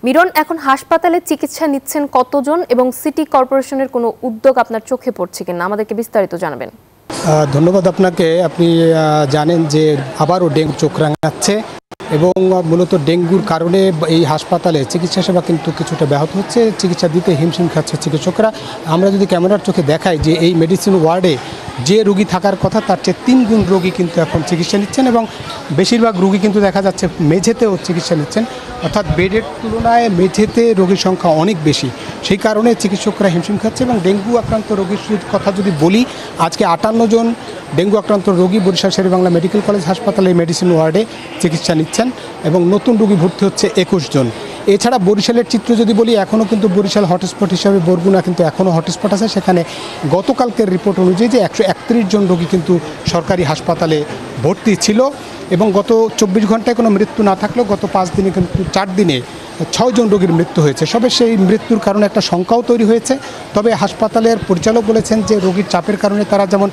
মিরন, এখন হাসপাতালে চিকিৎসা নিচ্ছেন কতজন এবং সিটি কর্পোরেশনের কোনো উদ্যোগ আপনার চোখে পড়ছে কিনা আমাদেরকে বিস্তারিত জানাবেন। ধন্যবাদ আপনাকে। আপনি জানেন যে আবারও ডেঙ্গু চোখ রাঙাচ্ছে এবং মূলত ডেঙ্গুর কারণে এই হাসপাতালে চিকিৎসা সেবা কিন্তু কিছুটা ব্যাহত হচ্ছে, চিকিৎসা দিতে হিমশিম খাচ্ছে চিকিৎসকরা। আমরা যদি ক্যামেরার চোখে দেখাই যে এই মেডিসিন ওয়ার্ডে যে রোগী থাকার কথা তার চেয়ে 3 গুণ রোগী কিন্তু এখন চিকিৎসা নিচ্ছেন এবং বেশিরভাগ রোগী কিন্তু দেখা যাচ্ছে মেঝেতেও চিকিৎসা নিচ্ছেন, অর্থাৎ বেডের তুলনায় মেঝেতে রোগীর সংখ্যা অনেক বেশি। সেই কারণে চিকিৎসকরা হিমশিম খাচ্ছে এবং ডেঙ্গু আক্রান্ত রোগীর কথা যদি বলি, আজকে 58 জন ডেঙ্গু আক্রান্ত রোগী বরিশাল শেরেবাংলা মেডিকেল কলেজ হাসপাতালে মেডিসিন ওয়ার্ডে চিকিৎসা নিচ্ছেন এবং নতুন রোগী ভর্তি হচ্ছে 21 জন। এছাড়া বরিশালের চিত্র যদি বলি, এখনও কিন্তু বরিশাল হটস্পট হিসাবে বরগুনা কিন্তু এখনও হটস্পট আছে। সেখানে গতকালকের রিপোর্ট অনুযায়ী যে 131 জন রোগী কিন্তু সরকারি হাসপাতালে ভর্তি ছিল এবং গত 24 ঘন্টায় কোনো মৃত্যু না থাকলেও গত 5 দিনে কিন্তু 4 দিনে 6 জন রোগীর মৃত্যু হয়েছে। সবে সেই মৃত্যুর কারণে একটা শঙ্কাও তৈরি হয়েছে। তবে হাসপাতালের পরিচালক বলেছেন যে রোগীর চাপের কারণে তারা যেমন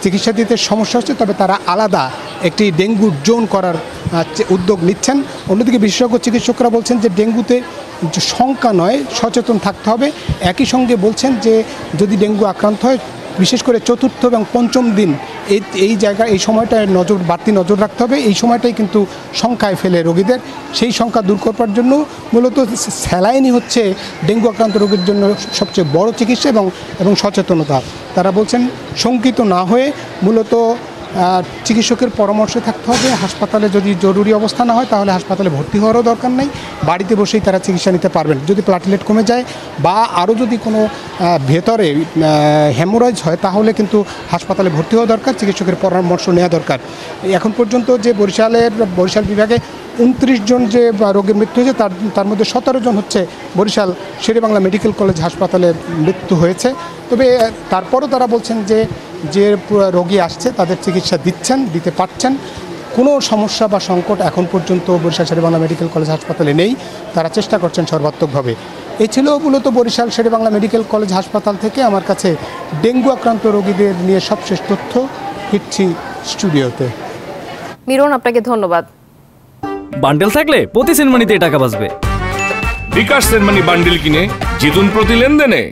চিকিৎসা দিতে সমস্যা হচ্ছে, তবে তারা আলাদা একটি ডেঙ্গু জোন করার উদ্যোগ নিচ্ছেন। অন্যদিকে বিশেষজ্ঞ চিকিৎসকরা বলছেন যে ডেঙ্গুতে শঙ্কা নয়, সচেতন থাকতে হবে। একই সঙ্গে বলছেন যে যদি ডেঙ্গু আক্রান্ত হয়, বিশেষ করে চতুর্থ এবং পঞ্চম দিন এই জায়গায় এই সময়টায় বাড়তি নজর রাখতে হবে। এই সময়টাই কিন্তু সংখ্যায় ফেলে রোগীদের। সেই সংখ্যা দূর করবার জন্য মূলত স্যালাইনই হচ্ছে ডেঙ্গু আক্রান্ত রোগীর জন্য সবচেয়ে বড় চিকিৎসা এবং সচেতনতা। তারা বলছেন শঙ্কিত না হয়ে মূলত চিকিৎসকের পরামর্শে থাকতে হবে। হাসপাতালে যদি জরুরি অবস্থা না হয় তাহলে হাসপাতালে ভর্তি হওয়ারও দরকার নেই, বাড়িতে বসেই তারা চিকিৎসা নিতে পারবেন। যদি প্লাটিলেট কমে যায় বা আরও যদি কোনো ভেতরে হেমোরয়েজ হয় তাহলে কিন্তু হাসপাতালে ভর্তি হওয়া দরকার, চিকিৎসকের পরামর্শ নেওয়া দরকার। এখন পর্যন্ত যে বরিশাল বিভাগে 29 জন যে রোগীর মৃত্যু হয়েছে তার মধ্যে 17 জন হচ্ছে বরিশাল শেরেবাংলা মেডিকেল কলেজ হাসপাতালে মৃত্যু হয়েছে। তবে তারপরও তারা বলছেন যে রোগী আসছে তাদের চিকিৎসা দিতে পারছেন। কোনো সমস্যা বা সংকট এখন পর্যন্ত বরিশাল শেরেবাংলা মেডিকেল কলেজ হাসপাতালে নেই। তারা চেষ্টা করছেন সর্বাত্মকভাবে। এই ছিল মূলত বরিশাল শেরেবাংলা মেডিকেল কলেজ হাসপাতাল থেকে আমার কাছে ডেঙ্গু আক্রান্ত রোগীদের নিয়ে সবশেষ তথ্য। ফিরছি স্টুডিওতে। মিরন, আপনাকে ধন্যবাদ। বান্ডেল থাকলে প্রতি সেনমানিতে টাকা বাঁচবে। বিকাশ সেনমানি বান্ডেল কিনে জিতুন প্রতি লেনদেনে।